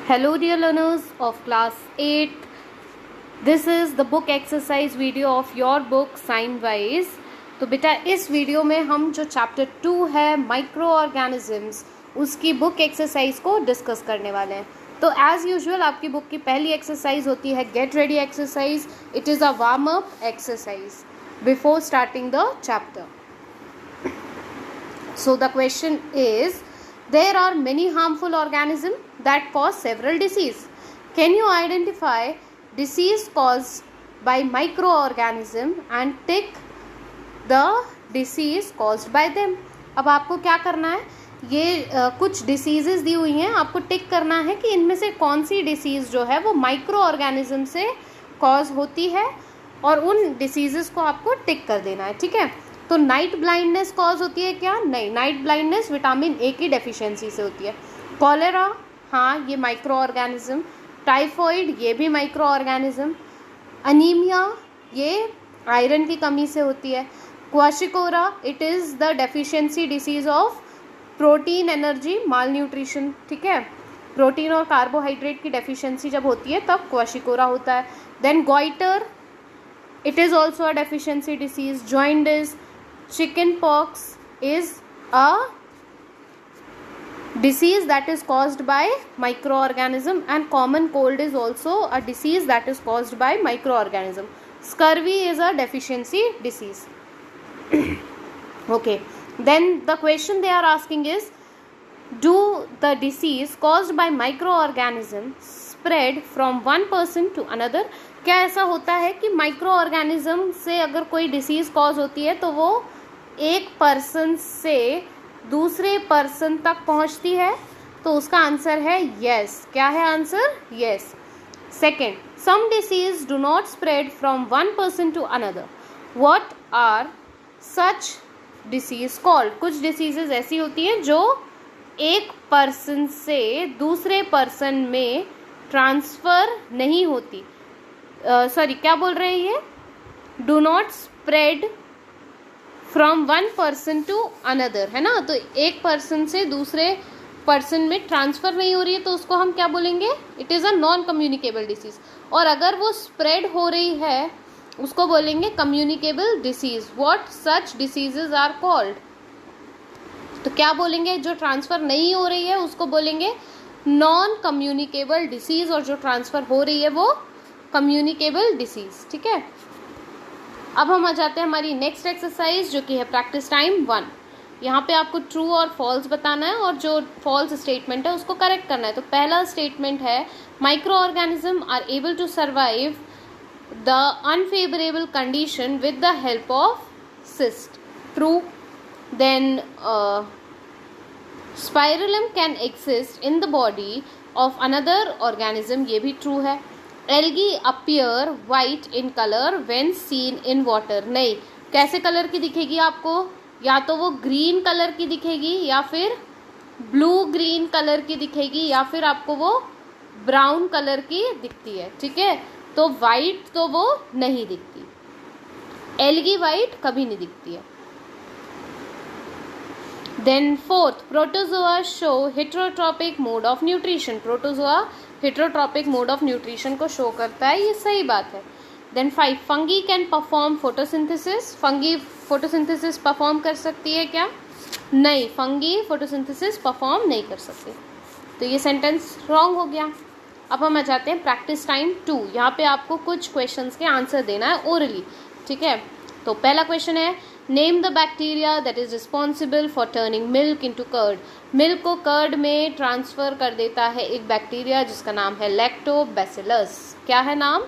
Hello dear learners of class 8. This is the book exercise video of your book Sign Wise. तो बेटा इस video में हम जो चैप्टर 2 है माइक्रो ऑर्गेनिजम्स उसकी बुक एक्सरसाइज को डिस्कस करने वाले हैं. तो एज यूजुअल आपकी बुक की पहली एक्सरसाइज होती है get ready exercise. It is a warm up exercise before starting the chapter. So the question is, there are many harmful organisms that cause several disease. Can you identify disease caused by microorganism and tick the disease caused by them? अब आपको क्या करना है, ये कुछ diseases दी हुई हैं, आपको टिक करना है कि इनमें से कौन सी डिसीज़ जो है वो माइक्रो ऑर्गेनिज्म से कॉज होती है और उन डिसीजेस को आपको टिक कर देना है. ठीक है. तो नाइट ब्लाइंडनेस कॉज होती है क्या? नहीं, नाइट ब्लाइंडनेस विटामिन ए की डेफिशिएंसी से होती है. कॉलेरा, हाँ ये माइक्रो ऑर्गेनिज्म. टाइफॉइड, ये भी माइक्रो ऑर्गेनिज्म. अनीमिया, ये आयरन की कमी से होती है. Kwashiorkor, it is the deficiency disease of protein energy malnutrition. ठीक है. प्रोटीन और कार्बोहाइड्रेट की डेफिशिएंसी जब होती है तब क्वाशिकोरा होता है. Then goitre, it is also a deficiency disease. Jaundice, chicken pox is a disease that is caused by microorganism, and common cold is also a disease that is caused by microorganism. Scurvy is a deficiency disease. Okay, then the question they are asking is, do the disease caused by microorganism spread from one person to another? क्या ऐसा होता है कि micro organism से अगर कोई disease cause होती है तो वो एक पर्सन से दूसरे पर्सन तक पहुंचती है? तो उसका आंसर है यस. क्या है answer? Yes. Second, some disease do not spread from one person to another. What are such disease called? कुछ डिसीजेज ऐसी होती हैं जो एक पर्सन से दूसरे पर्सन में ट्रांसफ़र नहीं होती. क्या बोल रहे हैं ये? Do not spread from one person to another, है ना. तो एक पर्सन से दूसरे पर्सन में ट्रांसफ़र नहीं हो रही है तो उसको हम क्या बोलेंगे? It is a non communicable disease. और अगर वो स्प्रेड हो रही है उसको बोलेंगे communicable disease. What such diseases are called? तो क्या बोलेंगे? जो ट्रांसफ़र नहीं हो रही है उसको बोलेंगे नॉन कम्युनिकेबल डिसीज़, और जो ट्रांसफ़र हो रही है वो कम्युनिकेबल डिसीज. ठीक है. अब हम आ जाते हैं हमारी नेक्स्ट एक्सरसाइज जो कि है प्रैक्टिस टाइम 1. यहाँ पे आपको ट्रू और फॉल्स बताना है और जो फॉल्स स्टेटमेंट है उसको करेक्ट करना है. तो पहला स्टेटमेंट है micro organism are able to survive the unfavourable condition with the help of cyst. True. Then spirillum can exist in the body of another organism, ये भी ट्रू है. Algae appear white in color when seen in water. नहीं, कैसे colour की दिखेगी आपको? या तो वो ग्रीन कलर की दिखेगी या फिर ब्लू ग्रीन कलर की दिखेगी या फिर आपको वो ब्राउन कलर की दिखती है. ठीक है. तो वाइट तो वो नहीं दिखती. एल्गी वाइट कभी नहीं दिखती है. Then fourth, protozoa show heterotrophic mode of nutrition. Protozoa heterotrophic mode of nutrition को शो करता है, ये सही बात है. Then 5, fungi can perform photosynthesis. Fungi photosynthesis perform कर सकती है क्या? नहीं, फंगी फोटोसिंथेसिस परफॉर्म नहीं कर सकती. तो ये सेंटेंस रॉन्ग हो गया. अब हम आ जाते हैं प्रैक्टिस टाइम 2. यहाँ पे आपको कुछ क्वेश्चंस के आंसर देना है ओरली. ठीक है. तो पहला क्वेश्चन है, name the bacteria that is responsible for turning milk into curd. Milk को कर्ड में ट्रांसफ़र कर देता है एक बैक्टीरिया जिसका नाम है लैक्टोबैसिलस. क्या है नाम?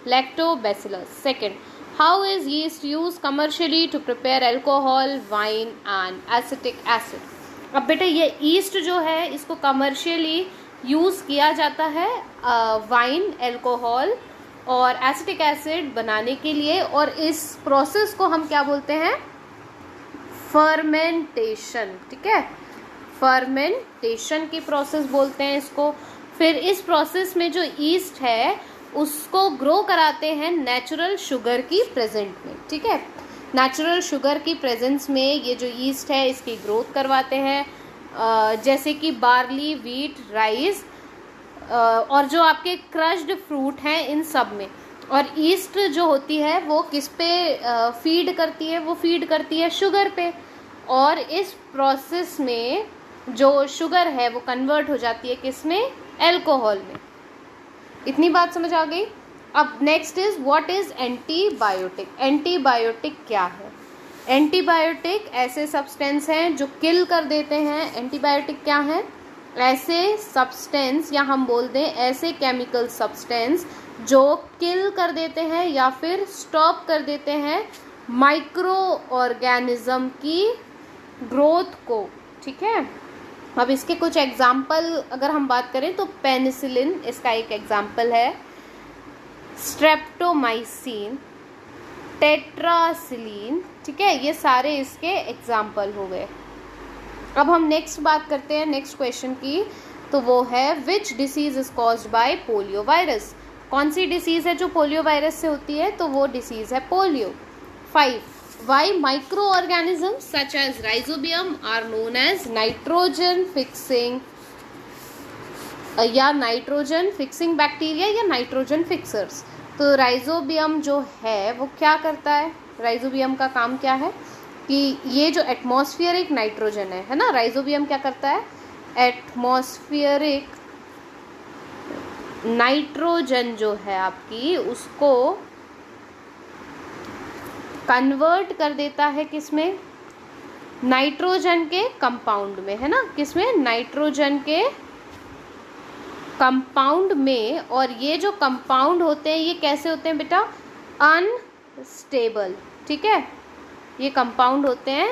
Lactobacillus. Second, how is yeast use commercially to prepare alcohol, wine and acetic acid. अब बेटा ये ईस्ट जो है इसको कमर्शियली यूज़ किया जाता है वाइन, एल्कोहल और एसिटिक एसिड बनाने के लिए, और इस प्रोसेस को हम क्या बोलते हैं? फर्मेंटेशन. ठीक है. फर्मेंटेशन की प्रोसेस बोलते हैं इसको. फिर इस प्रोसेस में जो ईस्ट है उसको ग्रो कराते हैं नेचुरल शुगर की प्रेजेंट में. ठीक है. नेचुरल शुगर की प्रेजेंस में ये जो ईस्ट है इसकी ग्रोथ करवाते हैं. जैसे कि बार्ली, वीट, राइस, और जो आपके क्रश्ड फ्रूट हैं इन सब में। और ईस्ट जो होती है वो किस पे फीड करती है, वो फीड करती है शुगर पे, और इस प्रोसेस में जो शुगर है वो कन्वर्ट हो जाती है किस में, एल्कोहल में। इतनी बात समझ आ गई। अब next is what is antibiotic. Antibiotic क्या है? एंटीबायोटिक ऐसे सब्सटेंस हैं जो किल कर देते हैं। एंटीबायोटिक क्या है? ऐसे सब्सटेंस, या हम बोल दें ऐसे केमिकल सब्सटेंस जो किल कर देते हैं या फिर स्टॉप कर देते हैं माइक्रो ऑर्गेनिज्म की ग्रोथ को। ठीक है, अब इसके कुछ एग्जाम्पल अगर हम बात करें तो पेनिसिलिन इसका एक एग्जाम्पल है, स्ट्रेप्टोमाइसिन, टेट्रासिलिन। ठीक है, ये सारे इसके एग्जाम्पल हो गए। अब हम नेक्स्ट बात करते हैं नेक्स्ट क्वेश्चन की, तो वो है which disease is caused by polio virus. कौन सी डिसीज है जो पोलियो वायरस से होती है? तो वो डिसीज है polio. 5. Why micro organism such as rhizobium are known as nitrogen fixing या नाइट्रोजन फिक्सिंग बैक्टीरिया या नाइट्रोजन फिक्सर्स। तो राइजोबियम जो है वो क्या करता है? राइजोबियम का काम क्या है कि ये जो एटमॉस्फेरिक नाइट्रोजन है ना, राइजोबियम क्या करता है? एटमॉस्फेरिक नाइट्रोजन जो है आपकी उसको कन्वर्ट कर देता है किसमें? नाइट्रोजन के कंपाउंड में, है ना, किसमें? नाइट्रोजन के कंपाउंड में। और ये जो कंपाउंड होते हैं ये कैसे होते हैं बेटा? अनस्टेबल। ठीक है, ये कंपाउंड होते हैं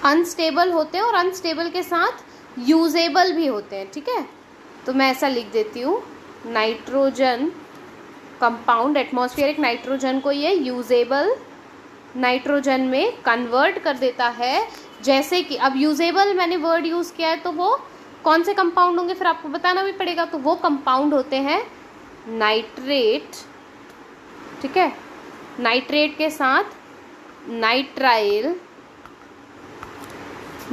अनस्टेबल होते हैं, और अनस्टेबल के साथ यूजेबल भी होते हैं। ठीक है, तो मैं ऐसा लिख देती हूँ, नाइट्रोजन कंपाउंड एटमॉस्फेरिक नाइट्रोजन को ये यूजेबल नाइट्रोजन में कन्वर्ट कर देता है। जैसे कि अब यूजेबल मैंने वर्ड यूज़ किया है, तो वो कौन से कंपाउंड होंगे फिर आपको बताना भी पड़ेगा। तो वो कंपाउंड होते हैं नाइट्रेट। ठीक है, नाइट्रेट के साथ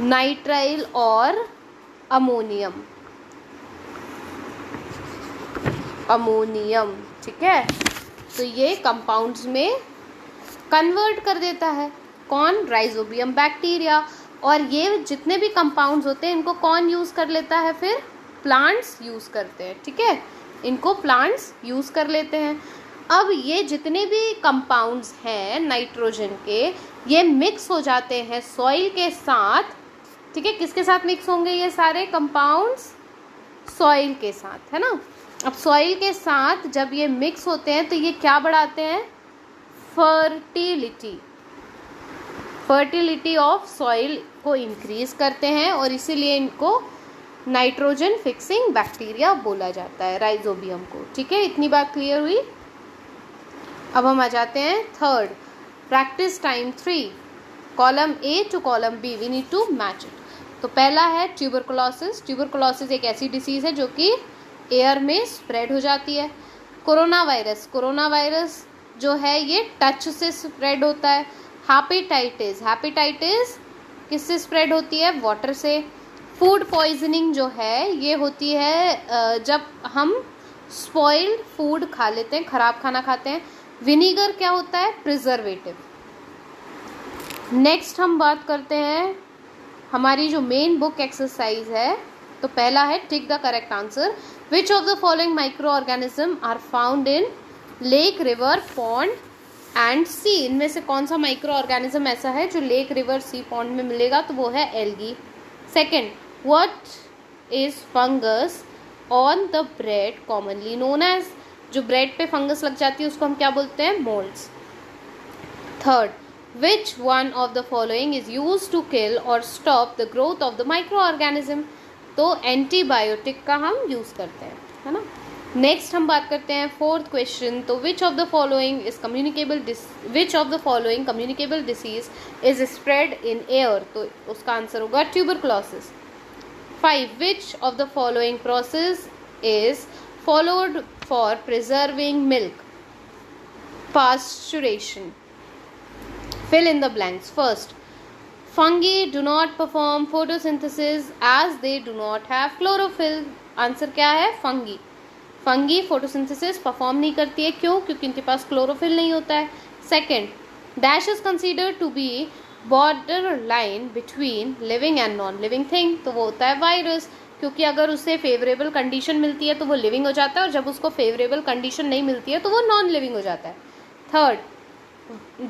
नाइट्राइल और अमोनियम। ठीक है, तो ये कंपाउंड्स में कन्वर्ट कर देता है कौन? Rhizobium bacteria. और ये जितने भी कंपाउंड्स होते हैं इनको कौन यूज़ कर लेता है? फिर प्लांट्स यूज़ करते हैं। ठीक है, इनको प्लांट्स यूज़ कर लेते हैं। अब ये जितने भी कंपाउंड्स हैं नाइट्रोजन के, ये मिक्स हो जाते हैं सॉइल के साथ। ठीक है, किसके साथ मिक्स होंगे ये सारे कंपाउंड्स? सॉइल के साथ, है ना। अब सॉइल के साथ जब ये मिक्स होते हैं तो ये क्या बढ़ाते हैं? फर्टिलिटी ऑफ सॉइल को इंक्रीज करते हैं, और इसीलिए इनको नाइट्रोजन फिक्सिंग बैक्टीरिया बोला जाता है, राइजोबियम को। ठीक है, इतनी बात क्लियर हुई। अब हम आ जाते हैं third, practice time 3, column A to column B, we need to match it. तो पहला है ट्यूबरकुलोसिस। ट्यूबरकुलोसिस एक ऐसी डिसीज़ है जो कि एयर में स्प्रेड हो जाती है। कोरोना वायरस जो है ये टच से स्प्रेड होता है। हेपेटाइटिस किससे स्प्रेड होती है? वाटर से। फूड पॉइजनिंग जो है ये होती है जब हम स्पॉइल्ड फूड खा लेते हैं, खराब खाना खाते हैं। विनीगर क्या होता है? प्रिजर्वेटिव। नेक्स्ट हम बात करते हैं हमारी जो मेन बुक एक्सरसाइज है, तो पहला है tick the correct answer. Which of the following micro organism are found in lake, river, pond and sea. इनमें से कौन सा माइक्रो ऑर्गेनिज्म ऐसा है जो लेक, रिवर, सी, पॉन्ड में मिलेगा? तो वो है algae. Second, what is fungus on the bread commonly known as. जो ब्रेड पे फंगस लग जाती है उसको हम क्या बोलते हैं? Moulds. Third, which one of the following is used to kill or stop the growth of the microorganism। तो एंटीबायोटिक का हम यूज़ करते हैं, है ना। नेक्स्ट हम बात करते हैं फोर्थ क्वेश्चन। तो which of the following communicable disease is spread in air। तो उसका आंसर होगा tuberculosis. 5. which of the following process is followed for preserving milk? Pasteurization। Fill in the blanks. First, Fungi do not perform photosynthesis as they do not have chlorophyll. Answer क्या है? Fungi. Fungi photosynthesis perform नहीं करती है. क्यों? क्योंकि इनके पास chlorophyll नहीं होता है. Second, dash is considered to be border line between living and non living thing. तो वो होता है वायरस, क्योंकि अगर उसे फेवरेबल कंडीशन मिलती है तो वो लिविंग हो जाता है, और जब उसको फेवरेबल कंडीशन नहीं मिलती है तो वो नॉन लिविंग हो जाता है. Third,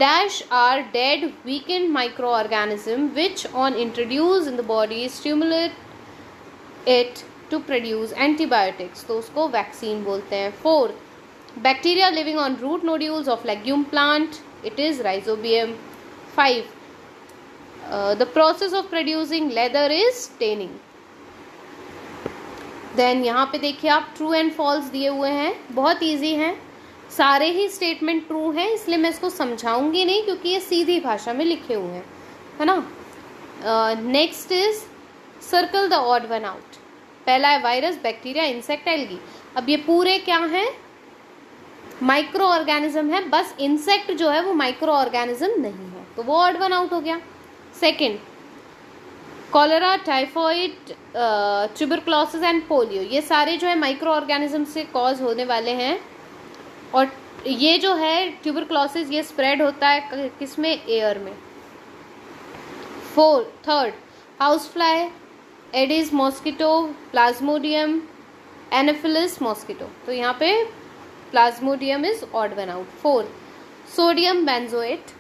dash are dead weakened microorganism which on introduced in the body stimulate it to produce antibiotics. तो उसको वैक्सीन बोलते हैं. Fourth, bacteria living on root nodules of legume plant, it is rhizobium. 5, the process of producing leather is tanning. देन यहाँ पे देखिए आप true and false दिए हुए हैं, बहुत ईजी हैं, सारे ही स्टेटमेंट ट्रू हैं, इसलिए मैं इसको समझाऊंगी नहीं क्योंकि ये सीधी भाषा में लिखे हुए हैं, है ना. Next is circle the odd one out. पहला है वायरस, बैक्टीरिया, इंसेक्ट, एल्गी. अब ये पूरे क्या हैं? माइक्रो ऑर्गेनिज्म है, बस इंसेक्ट जो है वो माइक्रो ऑर्गेनिज्म नहीं है, तो वो ऑड वन आउट हो गया. Second, cholera, typhoid, tuberculosis and polio, ये सारे जो है माइक्रो ऑर्गेनिज्म से कॉज होने वाले हैं. और ये जो है ट्यूबरक्लोसिस ये स्प्रेड होता है किसमें? एयर में. Third, house fly, aedes mosquito, plasmodium, anopheles mosquito. तो यहाँ पे plasmodium is odd one out. Fourth, sodium benzoate,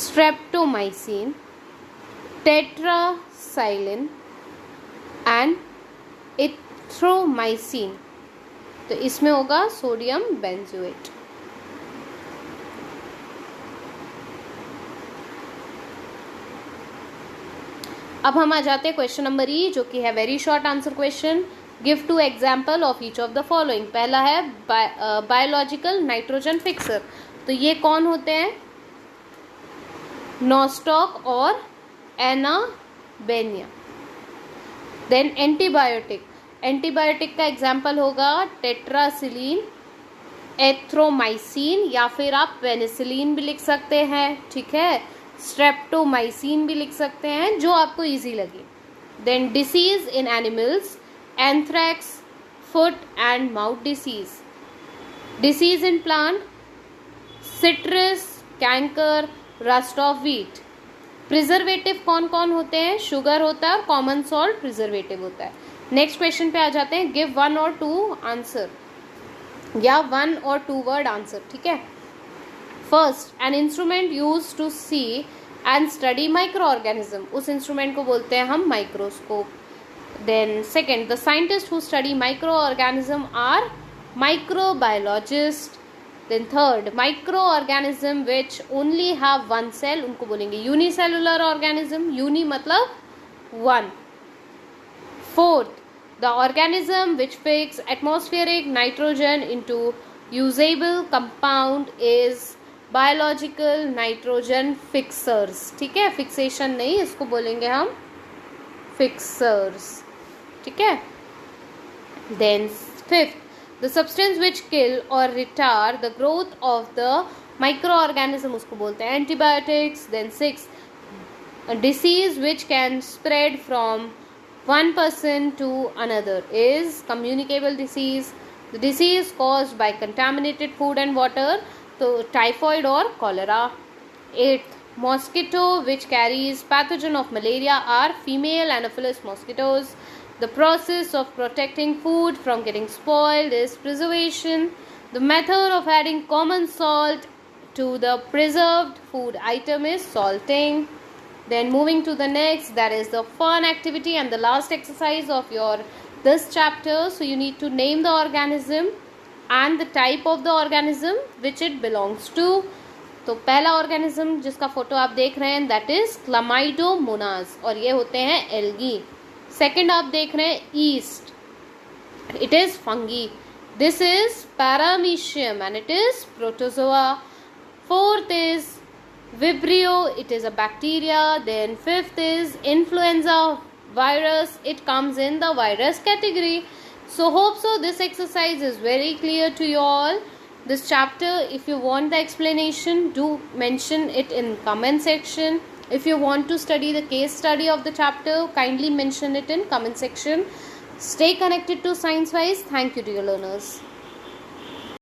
streptomycin, tetracycline and erythromycin. तो इसमें होगा सोडियम बेंजोएट. अब हम आ जाते हैं क्वेश्चन नंबर ई, जो कि है very short answer question. Give 2 example of each of the following. पहला है बायोलॉजिकल नाइट्रोजन फिक्सर. तो ये कौन होते हैं? नॉस्टॉक और एनाबेनिया. देन एंटीबायोटिक, एंटीबायोटिक का एग्जाम्पल होगा टेट्रासिलिन, एथ्रोमाइसिन, या फिर आप पेनिसिलिन भी लिख सकते हैं, ठीक है, स्ट्रेप्टोमाइसिन भी लिख सकते हैं, जो आपको इजी लगे. Then disease in animals, anthrax, foot and mouth disease. Disease in plant, citrus, canker, rust of wheat. Preservative कौन कौन होते हैं? शुगर होता है और कॉमन सॉल्ट प्रिजर्वेटिव होता है. नेक्स्ट क्वेश्चन पे आ जाते हैं. गिव 1 और 2 आंसर, या 1 और 2 वर्ड आंसर, ठीक है. First, an instrument use to see and study micro organism. उस इंस्ट्रूमेंट को बोलते हैं हम microscope. Then second, the scientist who study micro organism are microbiologist. Then third, micro organism which only have 1 cell, उनको बोलेंगे unicellular organism. Uni मतलब 1. Fourth, the organism which fix atmospheric nitrogen into usable compound is biological nitrogen fixers. ठीक है, fixation नहीं, इसको बोलेंगे हम fixers. ठीक है. Then fifth, the substance which kill or retard the growth of the microorganism, उसको बोलते हैं antibiotics. Then sixth, a disease which can spread from one person to another is communicable disease. The disease caused by contaminated food and water, so typhoid or cholera. 8th, mosquito which carries pathogen of malaria are female Anopheles mosquitoes. The process of protecting food from getting spoiled is preservation. The method of adding common salt to the preserved food item is salting. Then moving to the next, that is the fun activity and the last exercise of your this chapter. So you need to name the organism and the type of the organism which it belongs to. तो पहला organism जिसका photo आप देख रहे हैं that is Chlamydomonas, और ये होते हैं एल्गी. सेकेंड आप देख रहे हैं yeast, it is fungi. This is Paramecium and it is Protozoa. Fourth is Vibrio, it is a bacteria. Then fifth is influenza virus, it comes in the virus category. So hope so this exercise is very clear to you all. This chapter, if you want the explanation, do mention it in comment section. If you want to study the case study of the chapter, kindly mention it in comment section. Stay connected to Science Wise. Thank you, dear learners.